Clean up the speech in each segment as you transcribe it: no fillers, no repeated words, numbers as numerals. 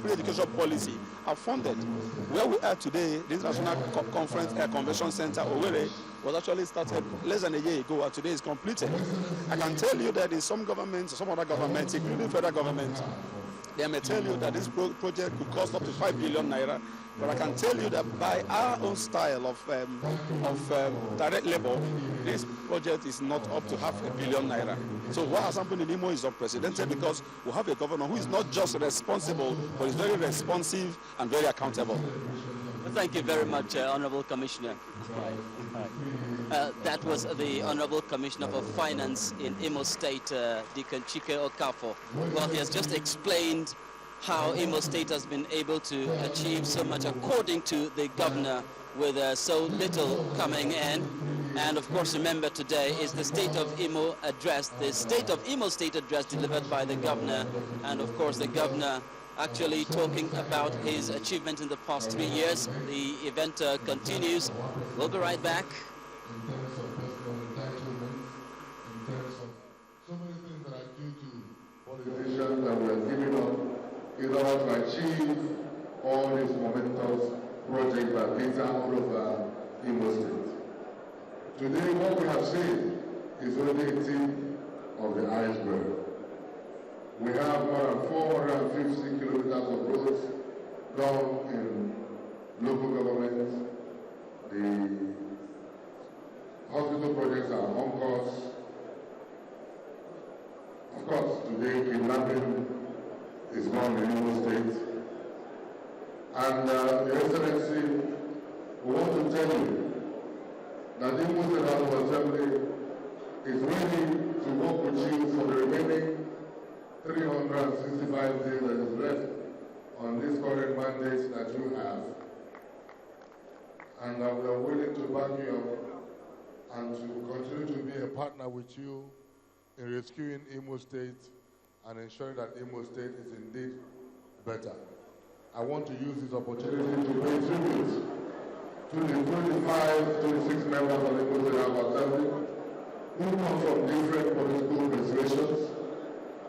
free education policy are funded. Where we are today, this National Conference Convention Center, Owerri, was actually started less than a year ago, and today is completed. I can tell you that in some governments, some other governments, including federal government, they may tell you that this project could cost up to 5 billion naira, but I can tell you that by our own style of direct labor, this project is not up to 500 million naira. So what has happened in Imo is unprecedented because we have a governor who is not just responsible, but is very responsive and very accountable. Thank you very much, Honorable Commissioner. That was the Honorable Commissioner for Finance in Imo State, Deacon Chike Okafor. Well, he has just explained how Imo State has been able to achieve so much according to the governor with so little coming in. And of course, remember, today is the State of Imo Address, the State of Imo State Address delivered by the governor. And of course, the governor actually talking about his achievement in the past 3 years. The event continues. We'll be right back. So many things that are due to politicians that we are giving up in order to achieve all these momentous projects that these are all over Imo State. Today, what we have seen is only a tip of the iceberg. We have more than 450 kilometers of roads done in local governments. The hospital projects are on course. Of course, today kidnapping is gone in Imo State. And Your Excellency, we want to tell you that the Imo State House of Assembly is ready to work with you for the remaining 365 days that is left on this current mandate that you have. And we are willing to back you up and to continue to be a partner with you in rescuing Imo State and ensuring that Imo State is indeed better. I want to use this opportunity to pay tribute to the 26 members of the Imo State House of Assembly who come from different political persuasions,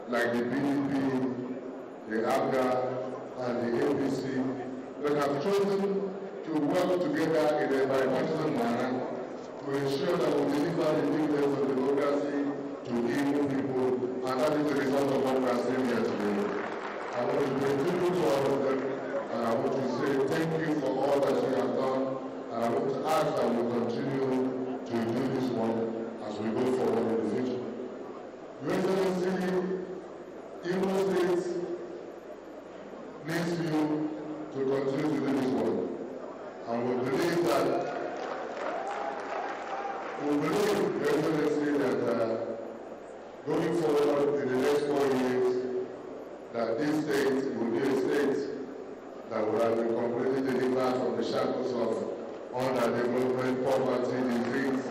like the PDP, the ABGA, and the APC, that have chosen to work together in a bipartisan manner to ensure that we deliver the dividends of democracy to Imo people, and that is the result of what we are seeing here today. I want to pay tribute to all of them, and I want to say thank you for all that you have done, and I want to ask that we continue to do this work as we go forward in the future. Your Excellency, Imo State needs you to continue to do this work. And we believe, Your Excellency, that going forward in the next 4 years, that this state will be a state that will have been completely delivered from the shackles of underdevelopment, poverty, disease,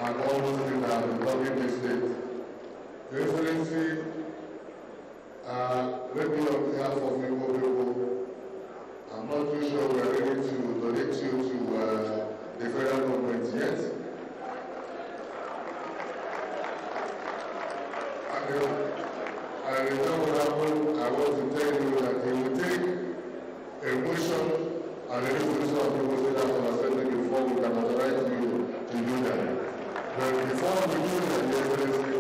and all those things that have been troubling this state. Your Excellency, let me on behalf of Imo people, I'm not too sure we're ready to donate you to the federal government yet. And I want to tell you that it will take a motion and a resolution of the Imo State House of Assembly before we can authorize you to do that. But before we do that, Your Excellency,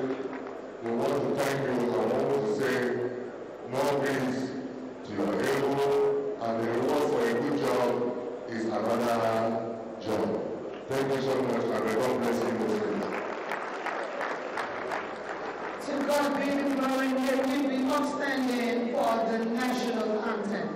we want to thank you. I want to say more grace to your able, and the reward for a good job is another job. Thank you so much, and God bless you. To God be the glory. Can we be upstanding for the national anthem?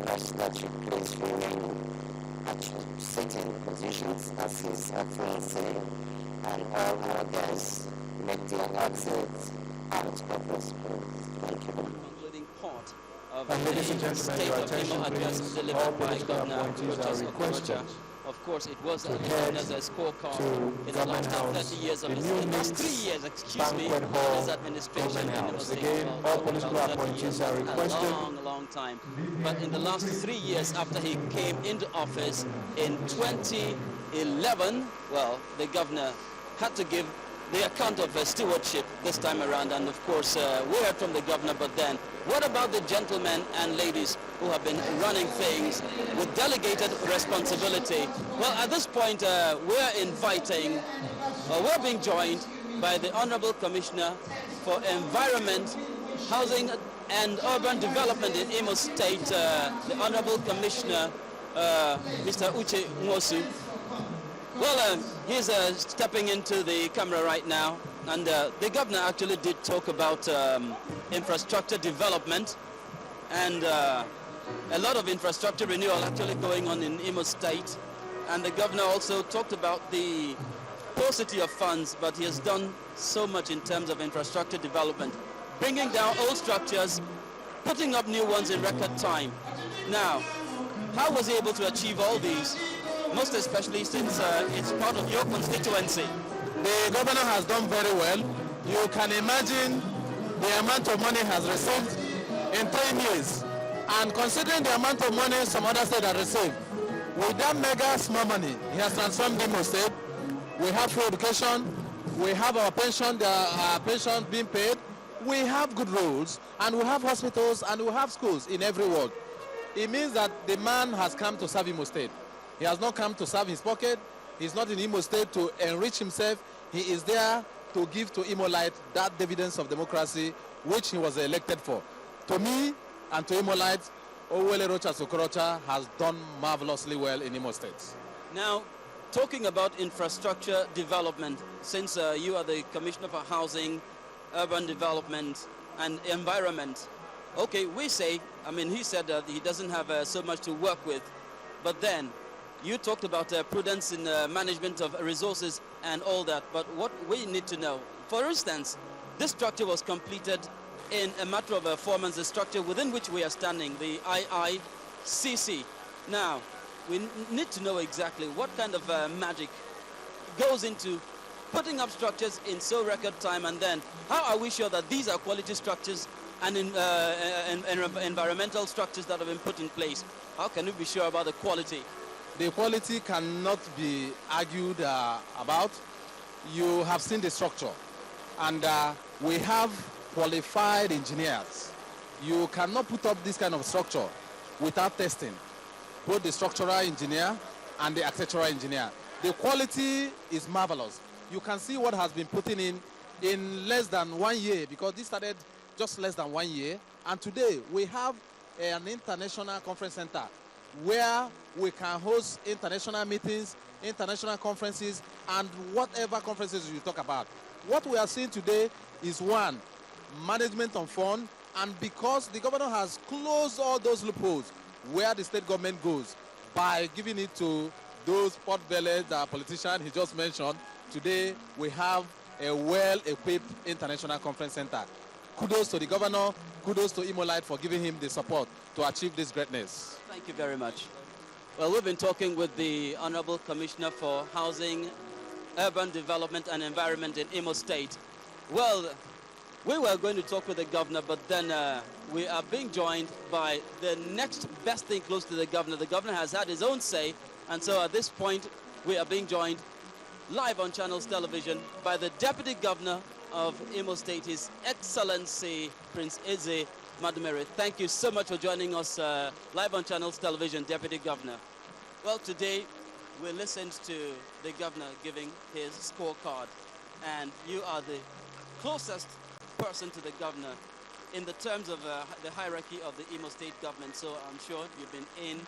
request that you please remain at your sitting positions as His Excellency and all our guests make their exit out of this place. Thank you. Concluding part of Ladies and the gentlemen, State your of Imo attention, Address please. delivered All by political Governor appointees Rochas are requested Okorocha. Of course, it was to known head as a scorecard to in the Government last House, 30 years of the his, new the last Knicks 3 years, excuse me, Banquet of Hall, his administration Government in Imo House. State. Again, Well, all talking political about 30 appointees years, are that's requested. a long time. But in the last 3 years after he came into office in 2011, well, the governor had to give the account of stewardship this time around, and of course we heard from the governor. But then what about the gentlemen and ladies who have been running things with delegated responsibility? Well, at this point we're inviting, we're being joined by the Honorable Commissioner for Environment, Housing and Urban Development in Imo State, the Honorable Commissioner Mr. Uche Nwosu. Well, he's stepping into the camera right now, and the governor actually did talk about infrastructure development and a lot of infrastructure renewal actually going on in Imo State. And the governor also talked about the paucity of funds, but he has done so much in terms of infrastructure development, bringing down old structures, putting up new ones in record time. Now, how was he able to achieve all these? Most especially since it's part of your constituency. The governor has done very well. You can imagine the amount of money he has received in 10 years. And considering the amount of money some other states have received, with that mega small money, he has transformed Imo State. We have free education, we have our pension being paid, we have good roads, and we have hospitals, and we have schools in every ward. It means that the man has come to serve Imo State. He has not come to serve his pocket. He's not in Imo State to enrich himself. He is there to give to Imolite that dividends of democracy which he was elected for. To me and to Imolite, Owerri Rochas Okorocha has done marvelously well in Imo State. Now, talking about infrastructure development, since you are the Commissioner for Housing, Urban Development and Environment, okay, we say, I mean, he said that he doesn't have so much to work with, but then you talked about prudence in management of resources and all that, but what we need to know, for instance, this structure was completed in a matter of 4 months, the structure within which we are standing, the IICC. Now, we need to know exactly what kind of magic goes into putting up structures in so record time, and then how are we sure that these are quality structures and environmental structures that have been put in place? How can we be sure about the quality? The quality cannot be argued about. You have seen the structure, and we have qualified engineers. You cannot put up this kind of structure without testing both the structural engineer and the architectural engineer. The quality is marvelous. You can see what has been put in less than 1 year, because this started just less than 1 year, and today we have an international conference center where we can host international meetings, international conferences, and whatever conferences you talk about. What we are seeing today is, one, management on fund, and because the governor has closed all those loopholes where the state government goes by giving it to those pot-bellied politicians he just mentioned, today we have a well-equipped international conference center. Kudos to the governor, kudos to Imolite for giving him the support to achieve this greatness. Thank you very much. Well, we've been talking with the Honorable Commissioner for Housing, Urban Development and Environment in Imo State. Well, we were going to talk with the governor, but then we are being joined by the next best thing close to the governor. The governor has had his own say, and so at this point, we are being joined live on Channels Television by the Deputy Governor of Imo State, His Excellency Prince Eze Madumere. Thank you so much for joining us live on Channels Television, Deputy Governor. Well, today we listened to the governor giving his scorecard, and you are the closest person to the governor in the terms of the hierarchy of the Imo State government, so I'm sure you've been in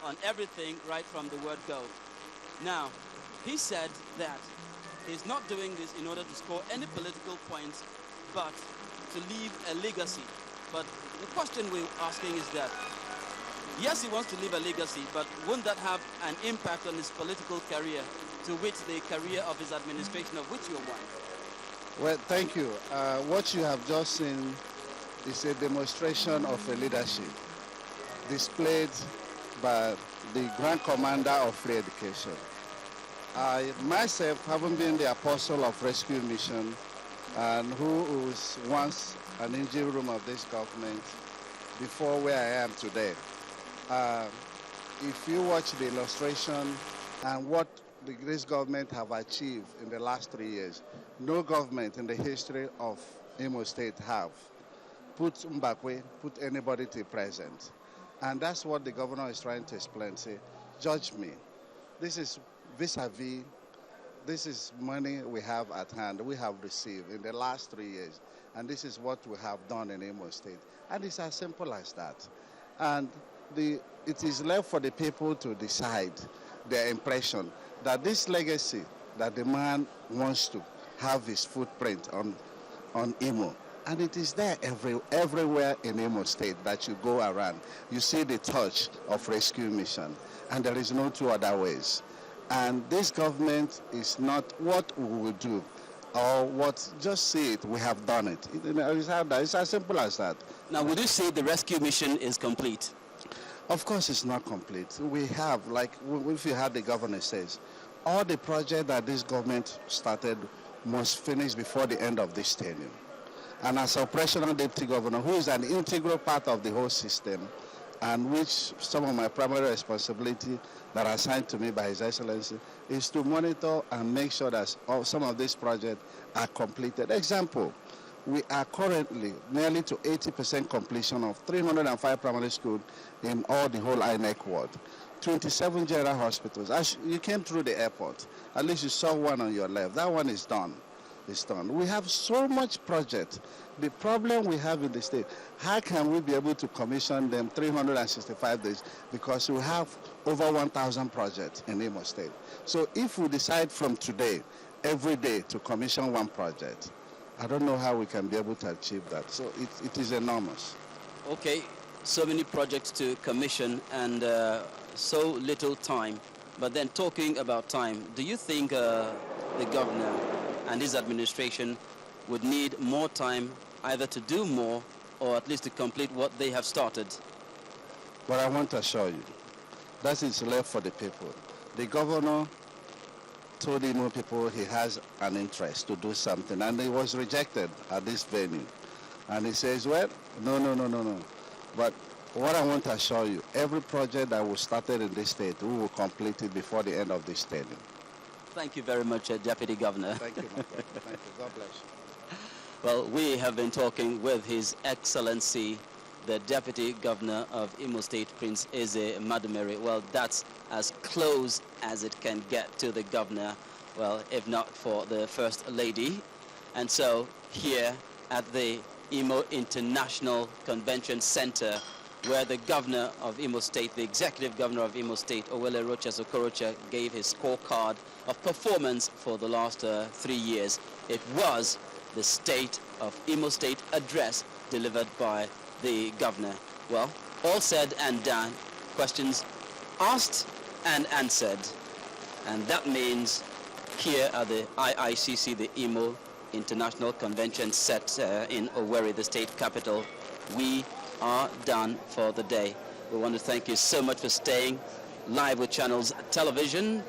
on everything right from the word go. Now, he said that he's not doing this in order to score any political points, but to leave a legacy. But the question we're asking is that, Yes, he wants to leave a legacy, but won't that have an impact on his political career, to which the career of his administration, of which you're one? Well, thank you. What you have just seen is a demonstration of a leadership displayed by the Grand Commander of Free Education. I myself, having been the apostle of rescue mission and who was once an engine room of this government before where I am today, if you watch the illustration and what this government have achieved in the last 3 years, no government in the history of Imo State have put Mbakwe, put anybody to present. And that's what the governor is trying to explain. Say, judge me. This is vis-a-vis, this is money we have at hand, we have received in the last 3 years. And this is what we have done in Imo State. And it's as simple as that. And it is left for the people to decide their impression that this legacy that the man wants to have his footprint on Imo. And it is there everywhere in Imo State that you go around. You see the touch of rescue mission, and there is no two other ways. And this government is not what we will do, or what, just see it, we have done it. It's as simple as that. Now, would you say the rescue mission is complete? Of course it's not complete. We have, like if you had the governor says, all the projects that this government started must finish before the end of this tenure. And as operational deputy governor, who is an integral part of the whole system, and which some of my primary responsibility that are assigned to me by His Excellency is to monitor and make sure that some of these projects are completed. Example, we are currently nearly to 80% completion of 305 primary schools in all the whole INEC ward. 27 general hospitals. As you came through the airport, at least you saw one on your left. That one is done. It's done. We have so much project. The problem we have in the state, how can we be able to commission them 365 days? Because we have over 1,000 projects in Imo State. So if we decide from today, every day, to commission one project, I don't know how we can be able to achieve that. So it is enormous. Okay, so many projects to commission and so little time. But then talking about time, do you think the governor and his administration would need more time either to do more or at least to complete what they have started? But I want to assure you, that is left for the people. The governor told the Imo people he has an interest to do something, and he was rejected at this venue. And he says, well, no. But what I want to assure you, every project that was started in this state, we will complete it before the end of this tenure. Thank you very much, Deputy Governor. Thank you, my friend. Thank you. God bless you. Well, we have been talking with His Excellency, the Deputy Governor of Imo State, Prince Eze Madumere. Well, that's as close as it can get to the governor, well, if not for the First Lady. And so here at the Imo International Convention Center, where the governor of Imo State, the executive governor of Imo State, Rochas Okorocha, gave his scorecard of performance for the last 3 years. It was the State of Imo State Address delivered by the governor. Well, all said and done, questions asked and answered. And that means here at the IICC, the Imo International Convention Center in Owerri, the state capital, we are done for the day. We want to thank you so much for staying live with Channels Television.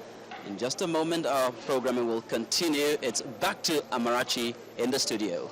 In just a moment, our programming will continue. It's back to Amarachi in the studio.